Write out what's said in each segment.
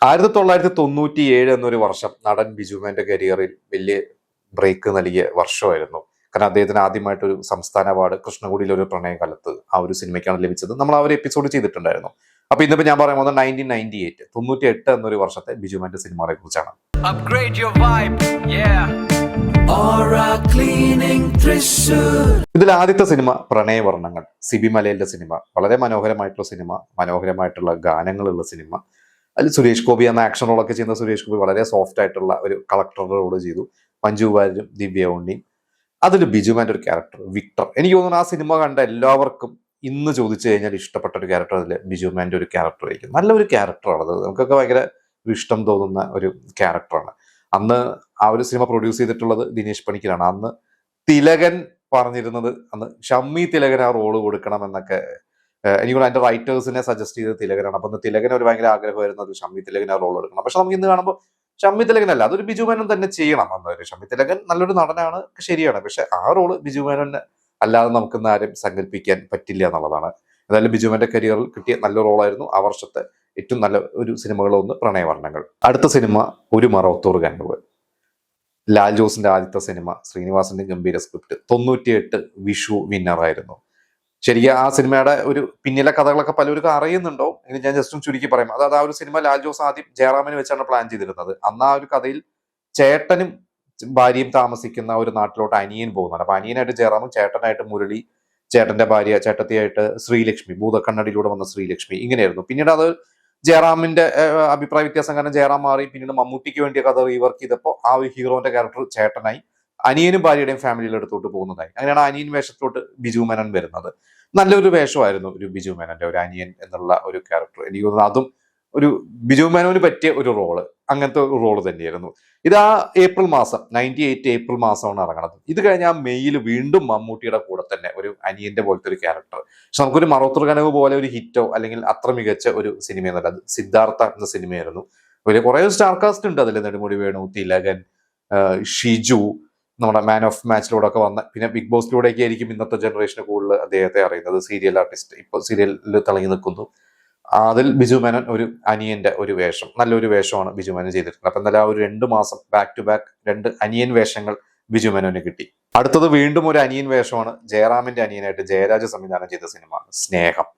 1997 എന്നൊരു വർഷം നടൻ ബിജുമേന്റെ കരിയറിൽ വലിയ ബ്രേക്ക് നൽകിയ വർഷമായിരുന്നു. കാരണം അദ്ദേഹത്തിന് ആദ്യമായിട്ടൊരു സംസ്ഥാന അവാർഡ് കൃഷ്ണകുടിയിലെ ഒരു പ്രണയകാലത്ത് ആ ഒരു സിനിമയ്ക്കാണ് ലഭിച്ചത്. നമ്മൾ ആ ഒരു എപ്പിസോഡ് ചെയ്തിട്ടുണ്ടായിരുന്നു. അപ്പൊ ഇന്നിപ്പോ ഞാൻ പറയാൻ പോകുന്നത് 1998 98 എന്നൊരു വർഷത്തെ ബിജുമേന്റെ സിനിമകളെ കുറിച്ചാണ്. ഇതിൽ ആദ്യത്തെ സിനിമ പ്രണയവർണ്ണങ്ങൾ, സിബി മലയിലെ സിനിമ. വളരെ മനോഹരമായിട്ടുള്ള സിനിമ, മനോഹരമായിട്ടുള്ള ഗാനങ്ങളുള്ള സിനിമ. അതിൽ സുരേഷ് ഗോപി എന്ന ആക്ഷൻ റോളൊക്കെ ചെയ്യുന്ന സുരേഷ് ഗോപി വളരെ സോഫ്റ്റ് ആയിട്ടുള്ള ഒരു കളക്ടറുടെ റോള് ചെയ്തു. മഞ്ജു വാര്യരും ദിവ്യ ഉണ്ണിയും. അതിൽ ബിജുമാന്റെ ഒരു ക്യാരക്ടർ വിക്ടർ. എനിക്ക് തോന്നുന്നു ആ സിനിമ കണ്ട എല്ലാവർക്കും ഇന്ന് ചോദിച്ചു കഴിഞ്ഞാൽ ഇഷ്ടപ്പെട്ട ഒരു ക്യാരക്ടർ അതിൽ ബിജുമാന്റെ ഒരു ക്യാരക്ടർ ആയിരിക്കും. നല്ലൊരു ക്യാരക്ടറാണ് അത്. നമുക്കൊക്കെ ഭയങ്കര ഇഷ്ടം തോന്നുന്ന ഒരു ക്യാരക്ടറാണ്. അന്ന് ആ ഒരു സിനിമ പ്രൊഡ്യൂസ് ചെയ്തിട്ടുള്ളത് ദിനേശ് പണിക്കരാണ്. അന്ന് തിലകൻ പറഞ്ഞിരുന്നത്, അന്ന് ഷമ്മി തിലകൻ ആ റോള് കൊടുക്കണം എന്നൊക്കെ എനിക്ക് അതിന്റെ റൈറ്റേഴ്സിനെ സജസ്റ്റ് ചെയ്ത് തിലകനാണ്. അപ്പൊ തിലകൻ ഒരു ഭയങ്കര ആഗ്രഹമായിരുന്നു അത് ഷമ്മി തിലകൻ ആ റോൾ എടുക്കണം. പക്ഷെ നമുക്ക് ഇന്ന് കാണുമ്പോൾ ഷമ്മി തിലകനല്ല, അതൊരു ബിജു മേനോൻ തന്നെ ചെയ്യണം എന്നൊരു. ഷമ്മി തിലകൻ നല്ലൊരു നടനാണ്, ശരിയാണ്. പക്ഷെ ആ റോള് ബിജു മേനോൻ അല്ലാതെ നമുക്കിന്ന് ആരും സങ്കല്പിക്കാൻ പറ്റില്ല എന്നുള്ളതാണ്. എന്തായാലും ബിജുവിന്റെ കരിയറിൽ കിട്ടിയ നല്ല റോളായിരുന്നു. ആ വർഷത്തെ ഏറ്റവും നല്ല ഒരു സിനിമകളൊന്ന് പ്രണയവർണ്ണങ്ങൾ. അടുത്ത സിനിമ ഒരു മറവത്തൂർ കനവ്. ലാൽ ജോസിന്റെ ആദ്യത്തെ സിനിമ, ശ്രീനിവാസന്റെ ഗംഭീര സ്ക്രിപ്റ്റ്. 98 വിഷു വിന്നറായിരുന്നു. ശരിക്കും ആ സിനിമയുടെ ഒരു പിന്നിലെ കഥകളൊക്കെ പലർക്കും അറിയുന്നുണ്ടോ എന്ന് ഞാൻ ജസ്റ്റ് ചുരുക്കി പറയാം. അതായത് ആ ഒരു സിനിമ ലാൽ ജോസ് ആദ്യം ജയറാമിനെ വെച്ചാണ് പ്ലാൻ ചെയ്തിരുന്നത്. അന്ന് ആ ഒരു കഥയിൽ ചേട്ടനും ഭാര്യയും താമസിക്കുന്ന ഒരു നാട്ടിലോട്ട് അനിയൻ പോകുന്നുണ്ട്. അപ്പൊ അനിയനായിട്ട് ജയറാമും ചേട്ടനായിട്ട് മുരളി, ചേട്ടന്റെ ഭാര്യ ചേട്ടത്തിയായിട്ട് ശ്രീലക്ഷ്മി, ഭൂതക്കണ്ണടിയിലൂടെ വന്ന ശ്രീലക്ഷ്മി, ഇങ്ങനെയായിരുന്നു. പിന്നീട് അത് ജയറാമിന്റെ അഭിപ്രായ വ്യത്യാസം കാരണം ജയറാം മാറി. പിന്നീട് മമ്മൂട്ടിക്ക് വേണ്ടിയ കഥ റീവർക്ക് ചെയ്തപ്പോൾ ആ ഒരു ഹീറോന്റെ ക്യാരക്ടർ ചേട്ടനായി, അനിയനും ഭാര്യയുടെയും ഫാമിലിയുടെ അടുത്തോട്ട് പോകുന്നതായി. അങ്ങനെയാണ് അനിയൻ വേഷത്തിലോട്ട് ബിജു മേനോൻ വരുന്നത്. നല്ലൊരു വേഷമായിരുന്നു ഒരു ബിജു മേനോന്റെ ഒരു അനിയൻ എന്നുള്ള ഒരു ക്യാരക്ടർ. എനിക്ക് തോന്നുന്നു അതും ഒരു ബിജു മേനോന് പറ്റിയ ഒരു റോള്, അങ്ങനത്തെ ഒരു റോള് തന്നെയായിരുന്നു. ഇത് ആ ഏപ്രിൽ മാസം 98 ഏപ്രിൽ മാസമാണ് ഇറങ്ങുന്നത്. ഇത് കഴിഞ്ഞ ആ മെയ്യിൽ വീണ്ടും മമ്മൂട്ടിയുടെ കൂടെ തന്നെ ഒരു അനിയന്റെ പോലത്തെ ഒരു ക്യാരക്ടർ. പക്ഷെ നമുക്കൊരു മറവത്തൂർ കനവ് പോലെ ഒരു ഹിറ്റോ അല്ലെങ്കിൽ അത്ര മികച്ച ഒരു സിനിമയൊന്നുമല്ല. അത് സിദ്ധാർത്ഥ എന്ന സിനിമയായിരുന്നു. ഒരു കുറെ സ്റ്റാർ കാസ്റ്റ് ഉണ്ട് അതിൽ. നെടുമുടി വേണു, തിലകൻ, ഷിജു, നമ്മുടെ മാൻ ഓഫ് മാച്ചിലൂടെ ഒക്കെ വന്ന, പിന്നെ ബിഗ് ബോസിലൂടെയൊക്കെ ആയിരിക്കും ഇന്നത്തെ ജനറേഷന് കൂടുതൽ അദ്ദേഹത്തെ അറിയുന്നത്. സീരിയൽ ആർട്ടിസ്റ്റ്, ഇപ്പൊ സീരിയലിൽ തിളങ്ങി നിൽക്കുന്നു. അതിൽ ബിജു മേനോൻ ഒരു അനിയന്റെ ഒരു വേഷം, നല്ലൊരു വേഷമാണ് ബിജു മേനോൻ ചെയ്തിട്ടുള്ളത്. അപ്പൊ എന്തായാലും ആ ഒരു 2 മാസം ബാക്ക് ടു ബാക്ക് 2 അനിയൻ വേഷങ്ങൾ ബിജു മേനോന് കിട്ടി. അടുത്തത് വീണ്ടും ഒരു അനിയൻ വേഷമാണ്. ജയറാമിന്റെ അനിയനായിട്ട് ജയരാജ് സംവിധാനം ചെയ്ത സിനിമ സ്നേഹം.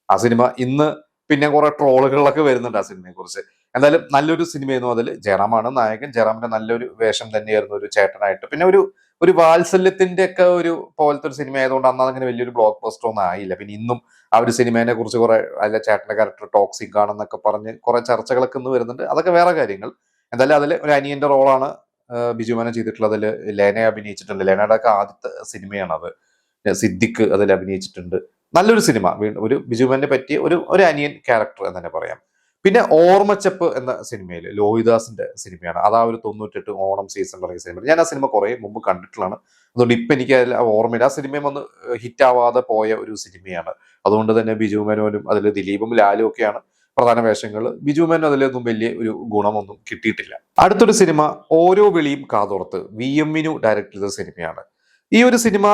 ആ സിനിമ ഇന്ന് പിന്നെ കുറെ ട്രോളുകളിലൊക്കെ വരുന്നുണ്ട് ആ സിനിമയെ കുറിച്ച്. എന്തായാലും നല്ലൊരു സിനിമയായിരുന്നു. അതിൽ ജയറാമാണ് നായകൻ. ജയറാമിന്റെ നല്ലൊരു വേഷം തന്നെയായിരുന്നു ഒരു ചേട്ടനായിട്ട്. പിന്നെ ഒരു വാത്സല്യത്തിന്റെ ഒക്കെ ഒരു പോലത്തെ ഒരു സിനിമ ആയതുകൊണ്ട് അന്ന് അങ്ങനെ വലിയൊരു ബ്ലോക്ക് ബസ്റ്റർ ഒന്നും ആയില്ല. പിന്നെ ഇന്നും ആ ഒരു സിനിമേനെ കുറിച്ച് കുറെ, അതിലെ ചേട്ടന്റെ ക്യാരക്ടർ ടോക്സിക് ആണെന്നൊക്കെ പറഞ്ഞ് കുറെ ചർച്ചകളൊക്കെ ഇന്ന് വരുന്നുണ്ട്. അതൊക്കെ വേറെ കാര്യങ്ങൾ. എന്തായാലും അതിൽ ഒരു അനിയന്റെ റോളാണ് ബിജു മേനോൻ ചെയ്തിട്ടുള്ളത്. അതിൽ ലേനയെ അഭിനയിച്ചിട്ടുണ്ട്. ലേനയുടെ ഒക്കെ ആദ്യത്തെ സിനിമയാണ് അത്. സിദ്ദിഖ് അതിൽ അഭിനയിച്ചിട്ടുണ്ട്. നല്ലൊരു സിനിമ, ഒരു ബിജുമേനെ പറ്റിയ ഒരു അനിയൻ ക്യാരക്ടർ എന്ന് തന്നെ പറയാം. പിന്നെ ഓർമ്മച്ചപ്പ് എന്ന സിനിമയിൽ ലോഹിദാസിന്റെ സിനിമയാണ്. അതാ ഒരു 98 ഓണം സീസണിൽ ഇറങ്ങിയ സിനിമ. ഞാൻ ആ സിനിമ കുറെ മുമ്പ് കണ്ടിട്ടുള്ളതാണ്. അതുകൊണ്ട് ഇപ്പൊ എനിക്ക് ഓർമ്മയില്ല. ആ സിനിമയും ഒന്ന് ഹിറ്റ് ആവാതെ പോയ ഒരു സിനിമയാണ്. അതുകൊണ്ട് തന്നെ ബിജു മേനോനും അതിൽ ദിലീപും ലാലും ഒക്കെയാണ് പ്രധാന വേഷങ്ങൾ. ബിജു മേനോൻ അതിലൊന്നും വലിയ ഒരു ഗുണമൊന്നും കിട്ടിയിട്ടില്ല. അടുത്തൊരു സിനിമ ഓരോ വിളിയും കാതോർത്ത്, VM വിനു ഡയറക്ട് ചെയ്ത സിനിമയാണ്. ഈ ഒരു സിനിമ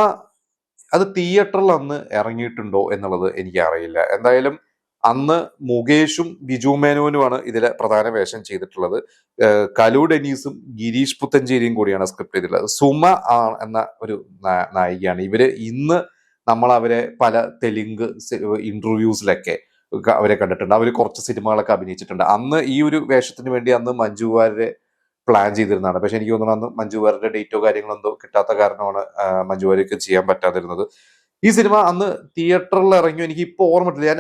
അത് തിയേറ്ററിൽ അന്ന് ഇറങ്ങിയിട്ടുണ്ടോ എന്നുള്ളത് എനിക്ക് അറിയില്ല. എന്തായാലും അന്ന് മുകേഷും ബിജു മേനോനുമാണ് ഇതിലെ പ്രധാന വേഷം ചെയ്തിട്ടുള്ളത്. കലു ഡെനീസും ഗിരീഷ് പുത്തഞ്ചേരിയും കൂടിയാണ് സ്ക്രിപ്റ്റ് ചെയ്തിട്ടുള്ളത്. സുമ എന്ന ഒരു നായികയാണ്. ഇവര് ഇന്ന് നമ്മൾ അവരെ പല തെലുങ്ക് ഇന്റർവ്യൂസിലൊക്കെ അവരെ കണ്ടിട്ടുണ്ട്. അവർ കുറച്ച് സിനിമകളൊക്കെ അഭിനയിച്ചിട്ടുണ്ട്. അന്ന് ഈ ഒരു വേഷത്തിന് വേണ്ടി അന്ന് മഞ്ജു വാര്യരെ പ്ലാൻ ചെയ്തിരുന്നതാണ്. പക്ഷെ എനിക്ക് തോന്നുന്നു അന്ന് മഞ്ജു വാര്യരുടെ ഡേറ്റോ കാര്യങ്ങളോ എന്തോ കിട്ടാത്ത കാരണമാണ് മഞ്ജു വാര്യർക്ക് ചെയ്യാൻ പറ്റാതിരുന്നത്. ഈ സിനിമ അന്ന് തിയേറ്ററിൽ ഇറങ്ങി എനിക്ക് ഇപ്പോൾ ഓർമ്മയിട്ടില്ല. ഞാൻ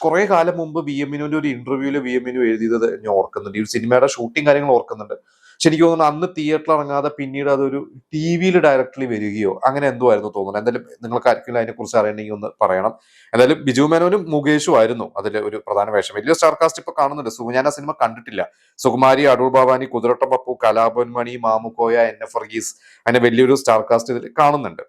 കുറെ കാലം മുമ്പ് VM വിനുവിന്റെ ഒരു ഇന്റർവ്യൂവിൽ VM വിനു എഴുതിയത് ഞാൻ ഓർക്കുന്നുണ്ട്. ഈ സിനിമയുടെ ഷൂട്ടിംഗ് കാര്യങ്ങൾ ഓർക്കുന്നുണ്ട്. പക്ഷെ എനിക്ക് തോന്നുന്നു അന്ന് തിയേറ്ററിൽ ഇറങ്ങാതെ പിന്നീട് അതൊരു TV ഡയറക്ട്ലി വരികയോ അങ്ങനെ എന്തോ ആയിരുന്നു തോന്നുന്നത്. എന്തായാലും നിങ്ങൾക്ക് ആർക്കെങ്കിലും അതിനെ കുറിച്ച് അറിയണമെങ്കിൽ ഒന്ന് പറയണം. എന്തായാലും ബിജു മേനോനും മുകേഷും ആയിരുന്നു അതിൽ ഒരു പ്രധാന വേഷം. വലിയ സ്റ്റാർ കാസ്റ്റ് ഇപ്പൊ കാണുന്നുണ്ട്. ഞാൻ ആ സിനിമ കണ്ടിട്ടില്ല. സുകുമാരി, അടൂർ ഭവാനി, കുതിരട്ട പപ്പു, കലാഭവൻ മണി, മാമുക്കോയ, NF വർഗീസ്, അങ്ങനെ വലിയൊരു സ്റ്റാർ കാസ്റ്റ് ഇതിൽ കാണുന്നുണ്ട്.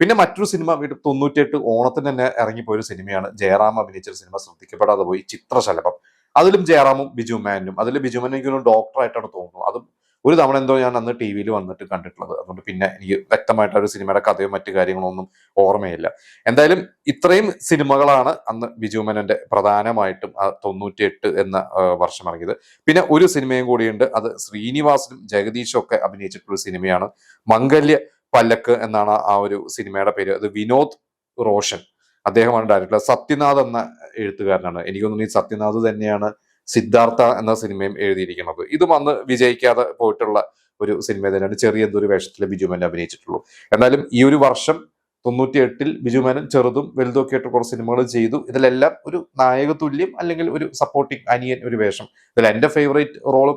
പിന്നെ മറ്റൊരു സിനിമ 98 ഓണത്തിന് തന്നെ ഇറങ്ങിപ്പോയ ഒരു സിനിമയാണ്. ജയറാം അഭിനയിച്ച സിനിമ ശ്രദ്ധിക്കപ്പെടാതെ പോയി, ചിത്രശലഭം. അതിലും ജയറാമും ബിജു മേനോനും. അതിൽ ബിജു മേനോൻ ഡോക്ടറായിട്ടാണ് തോന്നുന്നു. അതും ഒരു തവണ എന്തോ ഞാൻ അന്ന് ടി വിയിൽ വന്നിട്ട് കണ്ടിട്ടുള്ളത്. അതുകൊണ്ട് പിന്നെ എനിക്ക് വ്യക്തമായിട്ട് ആ ഒരു സിനിമയുടെ കഥയോ മറ്റു കാര്യങ്ങളൊന്നും ഓർമ്മയില്ല. എന്തായാലും ഇത്രയും സിനിമകളാണ് അന്ന് ബിജു മേനോന്റെ പ്രധാനമായിട്ടും 98 എന്ന വർഷം ഇറങ്ങിയത്. പിന്നെ ഒരു സിനിമയും കൂടിയുണ്ട്, അത് ശ്രീനിവാസനും ജഗദീഷും ഒക്കെ അഭിനയിച്ചിട്ടുള്ള സിനിമയാണ്. മംഗല്യ പല്ലക്ക് എന്നാണ് ആ ഒരു സിനിമയുടെ പേര്. അത് വിനോദ് റോഷൻ അദ്ദേഹമാണ് ഡയറക്ടർ. സത്യനാഥ് എന്ന എഴുത്തുകാരനാണ്. എനിക്ക് തോന്നുന്നു ഈ സത്യനാഥ് തന്നെയാണ് സിദ്ധാർത്ഥ എന്ന സിനിമയും എഴുതിയിരിക്കുന്നത്. ഇതും അന്ന് വിജയിക്കാതെ പോയിട്ടുള്ള ഒരു സിനിമ തന്നെയാണ്. ചെറിയ എന്തൊരു വേഷത്തിൽ ബിജു മേനോൻ അഭിനയിച്ചിട്ടുള്ളൂ. എന്നാലും ഈ ഒരു വർഷം 98 ബിജു മേനോൻ ചെറുതും വലുതും ഒക്കെ ആയിട്ട് കുറച്ച് സിനിമകൾ ചെയ്തു. ഇതിലെല്ലാം ഒരു നായക തുല്യം അല്ലെങ്കിൽ ഒരു സപ്പോർട്ടിങ് അനിയൻ ഒരു വേഷം. ഇതിൽ എന്റെ ഫേവറേറ്റ് റോൾ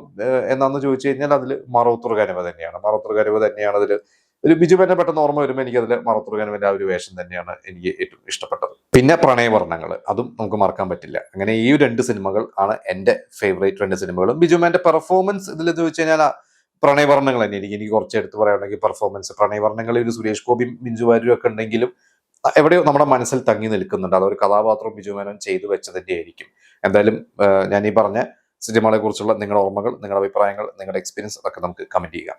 എന്നാന്ന് ചോദിച്ചു കഴിഞ്ഞാൽ അതിൽ മറവത്തൂർ കനുവ തന്നെയാണ്. മറവത്തൂർ കനുവ തന്നെയാണ് അതിൽ ഒരു ബിജു മേനോൻ പെട്ടെന്ന് ഓർമ്മ വരുമ്പോൾ എനിക്ക് അതിൽ മറവത്തൂർ കനുവിന്റെ ആ ഒരു വേഷം തന്നെയാണ് എനിക്ക് ഏറ്റവും ഇഷ്ടപ്പെട്ടത്. പിന്നെ പ്രണയവർണ്ണങ്ങൾ, അതും നമുക്ക് മറക്കാൻ പറ്റില്ല. അങ്ങനെ ഈ 2 സിനിമകൾ ആണ് എന്റെ ഫേവറേറ്റ് 2 സിനിമകളും. ബിജു മേനോന്റെ പെർഫോമൻസ് ഇതിൽ ചോദിച്ചു കഴിഞ്ഞാൽ പ്രണയവർണ്ണങ്ങൾ തന്നെ എനിക്ക് കുറച്ച് എടുത്ത് പറയുകയാണെങ്കിൽ പെർഫോമൻസ് പ്രണയവർണ്ണങ്ങളിൽ ഒരു സുരേഷ് ഗോപിയും ബിഞ്ചു വാര്യരും ഒക്കെ ഉണ്ടെങ്കിലും എവിടെയോ നമ്മുടെ മനസ്സിൽ തങ്ങി നിൽക്കുന്നുണ്ട്. അതൊരു കഥാപാത്രം ബിജു മേനോൻ ചെയ്തു വെച്ചതിന്റെ ആയിരിക്കും. എന്തായാലും ഞാൻ ഈ പറഞ്ഞ സിനിമകളെ കുറിച്ചുള്ള നിങ്ങളുടെ ഓർമ്മകൾ, നിങ്ങളുടെ അഭിപ്രായങ്ങൾ, നിങ്ങളുടെ എക്സ്പീരിയൻസ് ഒക്കെ നമുക്ക് കമന്റ് ചെയ്യുക.